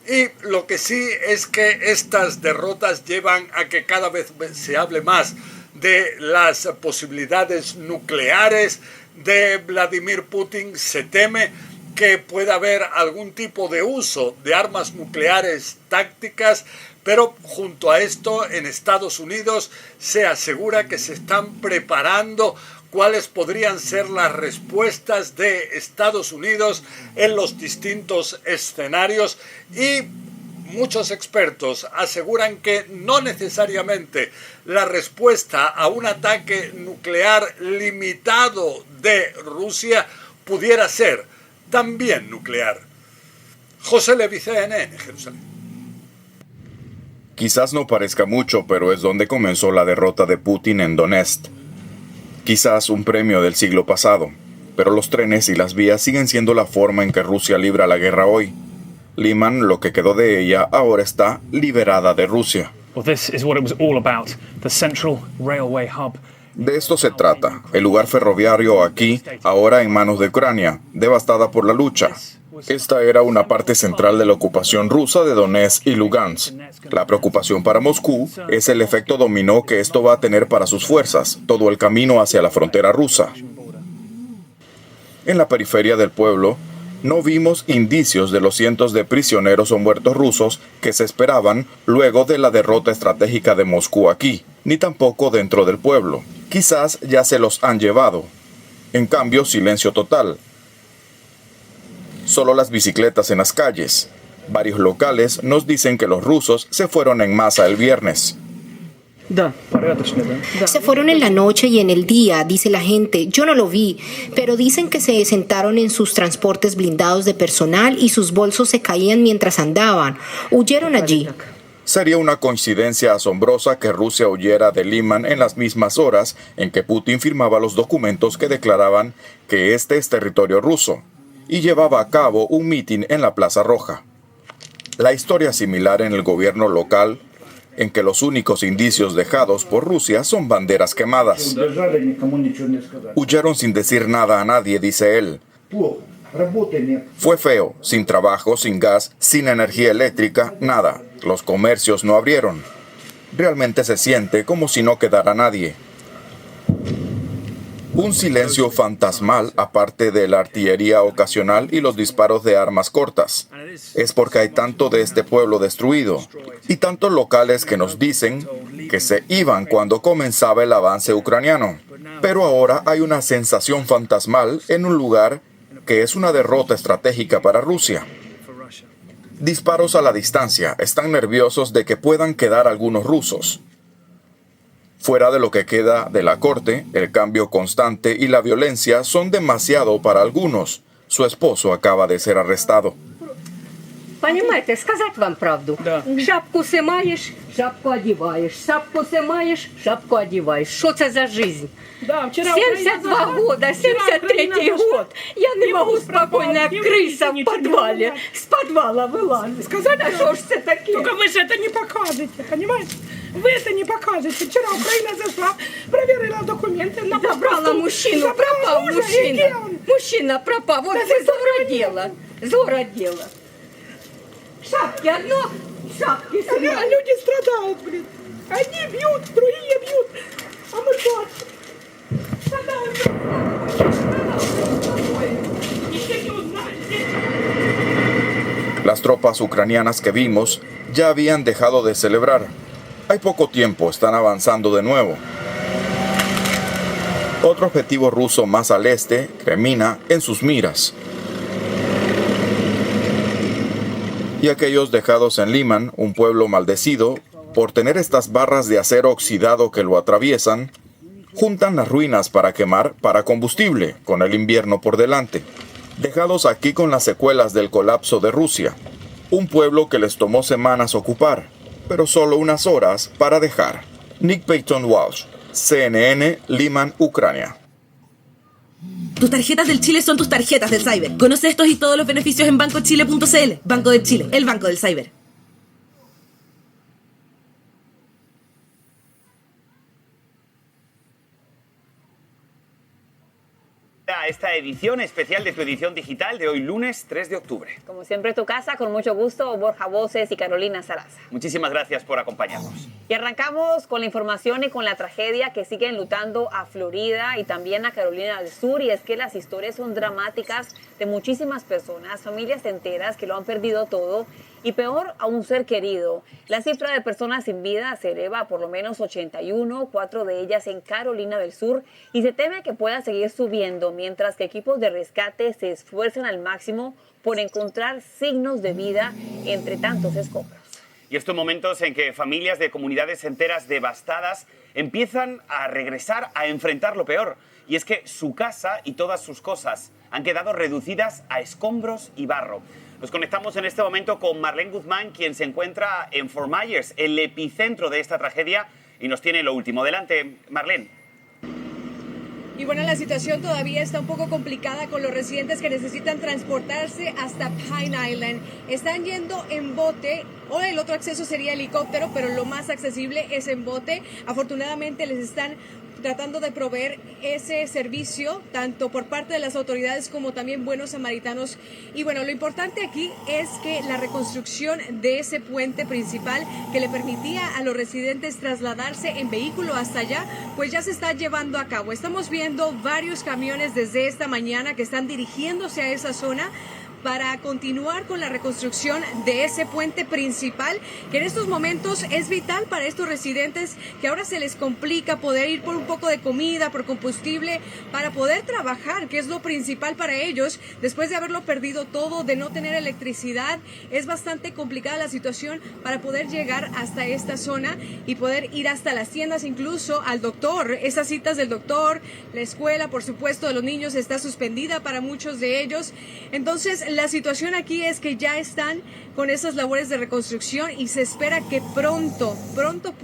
Y lo que sí es que estas derrotas llevan a que cada vez se hable más de las posibilidades nucleares de Vladimir Putin. Se teme que pueda haber algún tipo de uso de armas nucleares tácticas, pero junto a esto en Estados Unidos se asegura que se están preparando cuáles podrían ser las respuestas de Estados Unidos en los distintos escenarios, y muchos expertos aseguran que no necesariamente la respuesta a un ataque nuclear limitado de Rusia pudiera ser también nuclear. José Levi, CNN, Jerusalén. Quizás no parezca mucho, pero es donde comenzó la derrota de Putin en Donetsk. Quizás un premio del siglo pasado, pero los trenes y las vías siguen siendo la forma en que Rusia libra la guerra hoy. Liman, lo que quedó de ella, ahora está liberada de Rusia. De esto se trata, el lugar ferroviario aquí, ahora en manos de Ucrania, devastada por la lucha. Esta era una parte central de la ocupación rusa de Donetsk y Lugansk. La preocupación para Moscú es el efecto dominó que esto va a tener para sus fuerzas, todo el camino hacia la frontera rusa. En la periferia del pueblo, no vimos indicios de los cientos de prisioneros o muertos rusos que se esperaban luego de la derrota estratégica de Moscú aquí, ni tampoco dentro del pueblo. Quizás ya se los han llevado. En cambio, silencio total. Solo las bicicletas en las calles. Varios locales nos dicen que los rusos se fueron en masa el viernes. Se fueron en la noche y en el día, dice la gente. Yo no lo vi, pero dicen que se sentaron en sus transportes blindados de personal y sus bolsos se caían mientras andaban. Huyeron allí. Sería una coincidencia asombrosa que Rusia huyera de Liman en las mismas horas en que Putin firmaba los documentos que declaraban que este es territorio ruso y llevaba a cabo un mitin en la Plaza Roja. La historia es similar en el gobierno local, en que los únicos indicios dejados por Rusia son banderas quemadas. Huyeron sin decir nada a nadie, dice él. Fue feo, sin trabajo, sin gas, sin energía eléctrica, nada. Los comercios no abrieron. Realmente se siente como si no quedara nadie. Un silencio fantasmal aparte de la artillería ocasional y los disparos de armas cortas. Es porque hay tanto de este pueblo destruido y tantos locales que nos dicen que se iban cuando comenzaba el avance ucraniano. Pero ahora hay una sensación fantasmal en un lugar que es una derrota estratégica para Rusia. Disparos a la distancia, están nerviosos de que puedan quedar algunos rusos. Fuera de lo que queda de la corte, el cambio constante y la violencia son demasiado para algunos. Su esposo acaba de ser arrestado. Понимаете, сказать вам правду. Да. Шапку снимаешь, шапку одеваешь. Шапку снимаешь, шапку одеваешь. Что это за жизнь? Да, 72 года, 73-й год. Я не могу спокойно, как крыса в подвале. С подвала вылазить. Сказать, а что ж это такое? Только вы же это не покажете, понимаете? Вы это не покажете. Вчера Украина зашла, проверила документы. Забрала мужчину, пропал мужчина. Мужчина пропал. Вот вы зородела. Зородела. Шапки одно, шапки снимают. А люди страдают, блин. Одни бьют, другие бьют. А мы Las tropas ucranianas que vimos ya habían dejado de celebrar. Hay poco tiempo, están avanzando de nuevo. Otro objetivo ruso más al este, Kremina, en sus miras. Y aquellos dejados en Liman, un pueblo maldecido, por tener estas barras de acero oxidado que lo atraviesan, juntan las ruinas para quemar para combustible, con el invierno por delante. Dejados aquí con las secuelas del colapso de Rusia, un pueblo que les tomó semanas ocupar, pero solo unas horas para dejar. Nick Payton Walsh, CNN, Liman, Ucrania. Tus tarjetas del Chile son tus tarjetas del Cyber. Conoce estos y todos los beneficios en bancochile.cl. Banco de Chile, el banco del Cyber. A esta edición especial de tu edición digital de hoy lunes 3 de octubre. Como siempre tu casa, con mucho gusto, Borja Voces y Carolina Sarasa. Muchísimas gracias por acompañarnos. Y arrancamos con la información y con la tragedia que sigue enlutando a Florida y también a Carolina del Sur, y es que las historias son dramáticas de muchísimas personas, familias enteras que lo han perdido todo y peor a un ser querido. La cifra de personas sin vida se eleva a por lo menos 81, 4 de ellas en Carolina del Sur, y se teme que pueda seguir subiendo mientras que equipos de rescate se esfuerzan al máximo por encontrar signos de vida entre tantos escombros. Y estos momentos en que familias de comunidades enteras devastadas empiezan a regresar a enfrentar lo peor. Y es que su casa y todas sus cosas han quedado reducidas a escombros y barro. Nos conectamos en este momento con Marlene Guzmán, quien se encuentra en Fort Myers, el epicentro de esta tragedia, y nos tiene lo último. Adelante, Marlene. Y bueno, la situación todavía está un poco complicada con los residentes que necesitan transportarse hasta Pine Island. Están yendo en bote, o el otro acceso sería helicóptero, pero lo más accesible es en bote. Afortunadamente les están tratando de proveer ese servicio, tanto por parte de las autoridades como también buenos samaritanos. Y bueno, lo importante aquí es que la reconstrucción de ese puente principal que le permitía a los residentes trasladarse en vehículo hasta allá, pues ya se está llevando a cabo. Estamos viendo varios camiones desde esta mañana que están dirigiéndose a esa zona para continuar con la reconstrucción de ese puente principal, que en estos momentos es vital para estos residentes, que ahora se les complica poder ir por un poco de comida, por combustible, para poder trabajar, que es lo principal para ellos, después de haberlo perdido todo, de no tener electricidad. Es bastante complicada la situación para poder llegar hasta esta zona y poder ir hasta las tiendas, incluso al doctor. Esas citas del doctor, la escuela, por supuesto, de los niños está suspendida para muchos de ellos. Entonces, la situación aquí es que ya están con esas labores de reconstrucción y se espera que pronto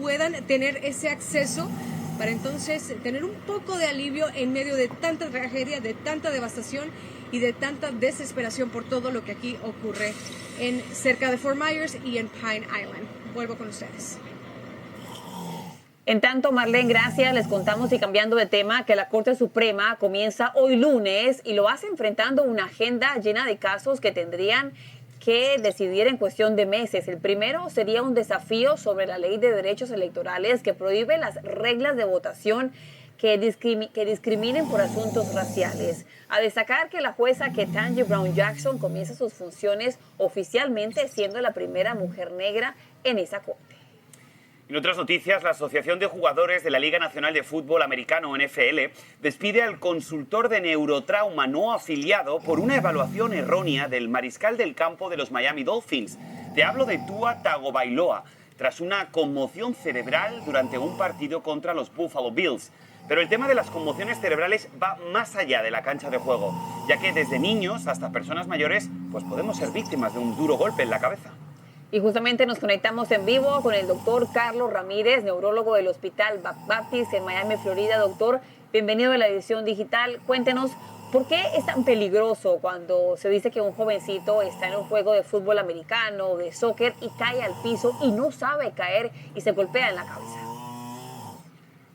puedan tener ese acceso para entonces tener un poco de alivio en medio de tanta tragedia, de tanta devastación y de tanta desesperación por todo lo que aquí ocurre cerca de Fort Myers y en Pine Island. Vuelvo con ustedes. En tanto, Marlene, gracias. Les contamos, y cambiando de tema, que la Corte Suprema comienza hoy lunes y lo hace enfrentando una agenda llena de casos que tendrían que decidir en cuestión de meses. El primero sería un desafío sobre la ley de derechos electorales que prohíbe las reglas de votación que discriminen por asuntos raciales. A destacar que la jueza Ketanji Brown Jackson comienza sus funciones oficialmente siendo la primera mujer negra en esa corte. En otras noticias, la Asociación de Jugadores de la Liga Nacional de Fútbol Americano, NFL, despide al consultor de neurotrauma no afiliado por una evaluación errónea del mariscal del campo de los Miami Dolphins. Te hablo de Tua Tagovailoa, tras una conmoción cerebral durante un partido contra los Buffalo Bills. Pero el tema de las conmociones cerebrales va más allá de la cancha de juego, ya que desde niños hasta personas mayores pues podemos ser víctimas de un duro golpe en la cabeza. Y justamente nos conectamos en vivo con el doctor Carlos Ramírez, neurólogo del Hospital Baptist en Miami, Florida. Doctor, bienvenido a la edición digital. Cuéntenos, ¿por qué es tan peligroso cuando se dice que un jovencito está en un juego de fútbol americano, de soccer, y cae al piso y no sabe caer y se golpea en la cabeza?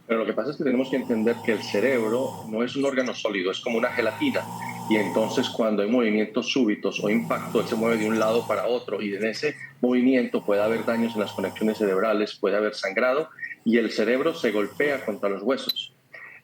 Pero lo que pasa es que tenemos que entender que el cerebro no es un órgano sólido, es como una gelatina. Y entonces cuando hay movimientos súbitos o impacto, él se mueve de un lado para otro y en ese movimiento puede haber daños en las conexiones cerebrales, puede haber sangrado y el cerebro se golpea contra los huesos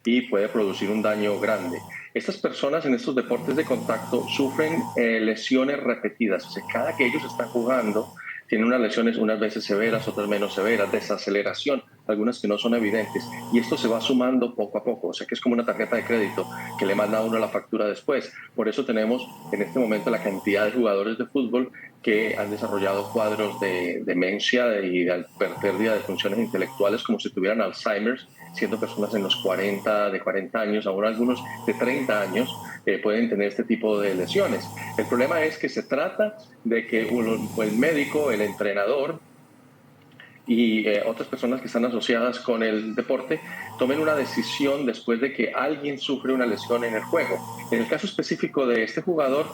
y puede producir un daño grande. Estas personas en estos deportes de contacto sufren lesiones repetidas. O sea, cada que ellos están jugando tienen unas lesiones, unas veces severas, otras menos severas, desaceleración, algunas que no son evidentes, y esto se va sumando poco a poco, o sea que es como una tarjeta de crédito que le manda a uno la factura después. Por eso tenemos en este momento la cantidad de jugadores de fútbol que han desarrollado cuadros de demencia y de pérdida de funciones intelectuales como si tuvieran Alzheimer's, siendo personas en los 40 años, aún algunos de 30 años pueden tener este tipo de lesiones. El problema es que se trata de que el médico, el entrenador, y otras personas que están asociadas con el deporte tomen una decisión después de que alguien sufre una lesión en el juego. En el caso específico de este jugador,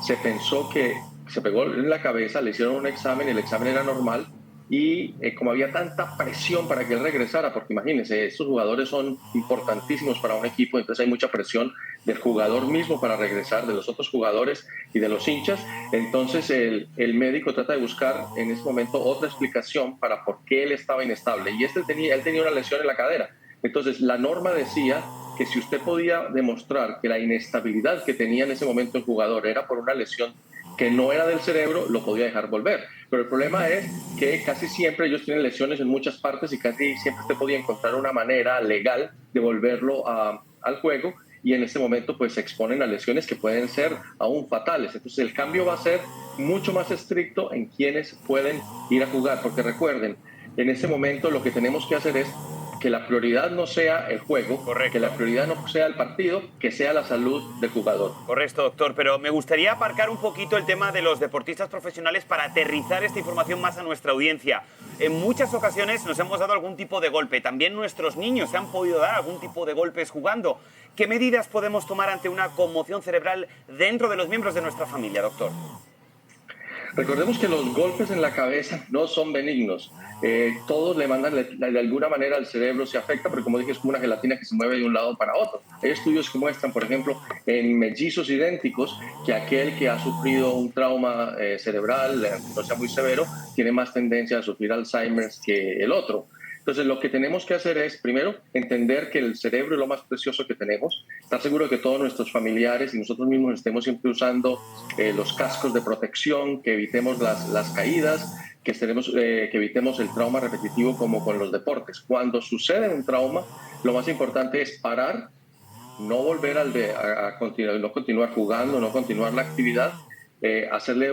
se pensó que se pegó en la cabeza, le hicieron un examen, el examen era normal, y como había tanta presión para que él regresara, porque imagínense, estos jugadores son importantísimos para un equipo, entonces hay mucha presión del jugador mismo para regresar, de los otros jugadores y de los hinchas. Entonces el médico trata de buscar en ese momento otra explicación para por qué él estaba inestable, y él tenía una lesión en la cadera. Entonces la norma decía que si usted podía demostrar que la inestabilidad que tenía en ese momento el jugador era por una lesión que no era del cerebro, lo podía dejar volver. Pero el problema es que casi siempre ellos tienen lesiones en muchas partes y casi siempre usted podía encontrar una manera legal de volverlo al juego, y en este momento pues se exponen a lesiones que pueden ser aún fatales. Entonces el cambio va a ser mucho más estricto en quienes pueden ir a jugar, porque recuerden, en ese momento lo que tenemos que hacer es que la prioridad no sea el juego, correcto, que la prioridad no sea el partido, que sea la salud del jugador. Correcto, doctor, pero me gustaría aparcar un poquito el tema de los deportistas profesionales para aterrizar esta información más a nuestra audiencia. En muchas ocasiones nos hemos dado algún tipo de golpe, también nuestros niños se han podido dar algún tipo de golpes jugando. ¿Qué medidas podemos tomar ante una conmoción cerebral dentro de los miembros de nuestra familia, doctor? Recordemos que los golpes en la cabeza no son benignos. Todos le mandan de alguna manera al cerebro, se afecta, pero como dije, es como una gelatina que se mueve de un lado para otro. Hay estudios que muestran, por ejemplo, en mellizos idénticos, que aquel que ha sufrido un trauma cerebral, no sea muy severo, tiene más tendencia a sufrir Alzheimer que el otro. Entonces, lo que tenemos que hacer es, primero, entender que el cerebro es lo más precioso que tenemos, estar seguro de que todos nuestros familiares y nosotros mismos estemos siempre usando los cascos de protección, que evitemos las caídas, que evitemos el trauma repetitivo como con los deportes. Cuando sucede un trauma, lo más importante es parar, no volver a continuar jugando, no continuar la actividad, hacerle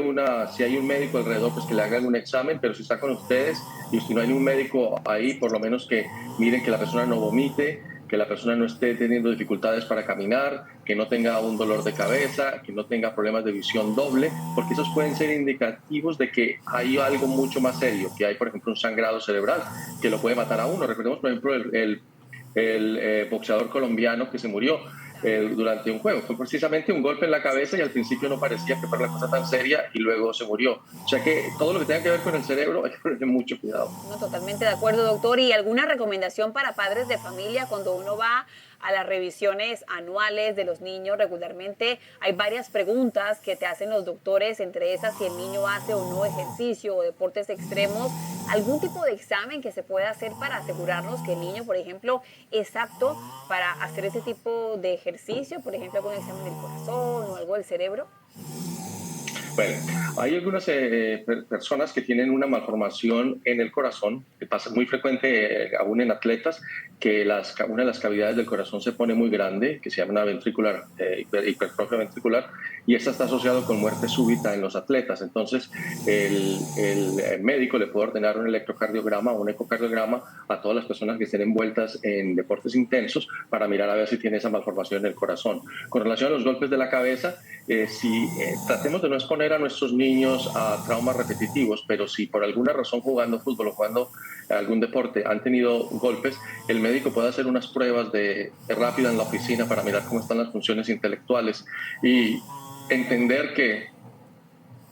si hay un médico alrededor, pues que le hagan un examen, pero si está con ustedes y si no hay un médico ahí, por lo menos que miren que la persona no vomite, que la persona no esté teniendo dificultades para caminar, que no tenga un dolor de cabeza, que no tenga problemas de visión doble, porque esos pueden ser indicativos de que hay algo mucho más serio, que hay, por ejemplo, un sangrado cerebral que lo puede matar a uno. Recordemos, por ejemplo, el boxeador colombiano que se murió durante un juego. Fue precisamente un golpe en la cabeza y al principio no parecía que fuera la cosa tan seria y luego se murió. O sea que todo lo que tenga que ver con el cerebro hay que ponerle mucho cuidado. No, totalmente de acuerdo, doctor. ¿Y alguna recomendación para padres de familia cuando uno va a las revisiones anuales de los niños? Regularmente hay varias preguntas que te hacen los doctores, entre esas si el niño hace o no ejercicio o deportes extremos. ¿Algún tipo de examen que se pueda hacer para asegurarnos que el niño, por ejemplo, es apto para hacer ese tipo de ejercicio? Por ejemplo, algún examen del corazón o algo del cerebro. Bueno, hay algunas personas que tienen una malformación en el corazón, que pasa muy frecuente aún en atletas, que una de las cavidades del corazón se pone muy grande, que se llama una hipertrofia ventricular, y esta está asociado con muerte súbita en los atletas. Entonces, el médico le puede ordenar un electrocardiograma o un ecocardiograma a todas las personas que estén envueltas en deportes intensos para mirar a ver si tiene esa malformación en el corazón. Con relación a los golpes de la cabeza, tratemos de no exponer a nuestros niños a traumas repetitivos, pero si por alguna razón jugando fútbol o jugando algún deporte han tenido golpes, el médico puede hacer unas pruebas rápidas en la oficina para mirar cómo están las funciones intelectuales y entender que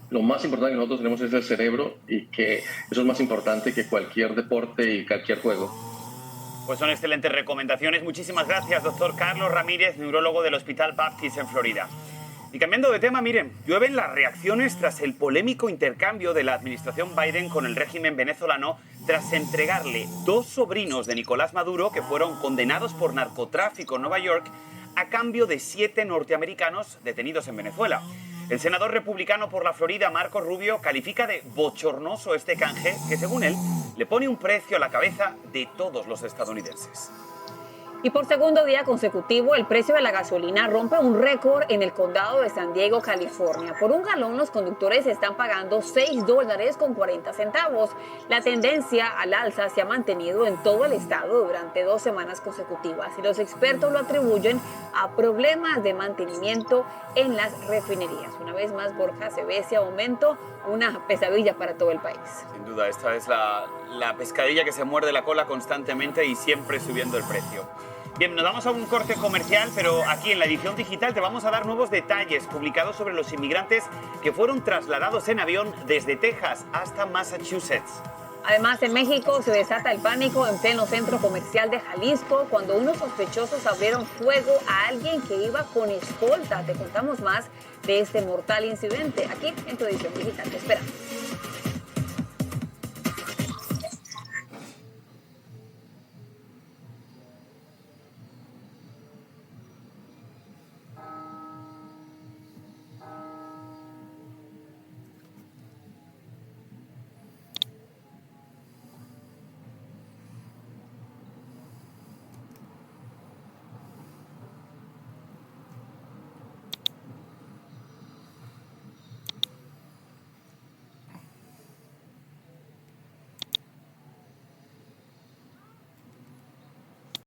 lo más importante que nosotros tenemos es el cerebro y que eso es más importante que cualquier deporte y cualquier juego. Pues son excelentes recomendaciones. Muchísimas gracias, doctor Carlos Ramírez, neurólogo del Hospital Baptist en Florida. Y cambiando de tema, miren, llueven las reacciones tras el polémico intercambio de la administración Biden con el régimen venezolano tras entregarle 2 sobrinos de Nicolás Maduro que fueron condenados por narcotráfico en Nueva York a cambio de 7 norteamericanos detenidos en Venezuela. El senador republicano por la Florida, Marco Rubio, califica de bochornoso este canje que, según él, le pone un precio a la cabeza de todos los estadounidenses. Y por segundo día consecutivo, el precio de la gasolina rompe un récord en el condado de San Diego, California. Por un galón, los conductores están pagando $6.40. La tendencia al alza se ha mantenido en todo el estado durante 2 semanas consecutivas y los expertos lo atribuyen a problemas de mantenimiento en las refinerías. Una vez más, Borja, se ve ese aumento, una pesadilla para todo el país. Sin duda, esta es la pescadilla que se muerde la cola constantemente y siempre subiendo el precio. Bien, nos vamos a un corte comercial, pero aquí en la edición digital te vamos a dar nuevos detalles publicados sobre los inmigrantes que fueron trasladados en avión desde Texas hasta Massachusetts. Además, en México se desata el pánico en pleno centro comercial de Jalisco cuando unos sospechosos abrieron fuego a alguien que iba con escolta. Te contamos más de este mortal incidente aquí en tu edición digital. Te esperamos.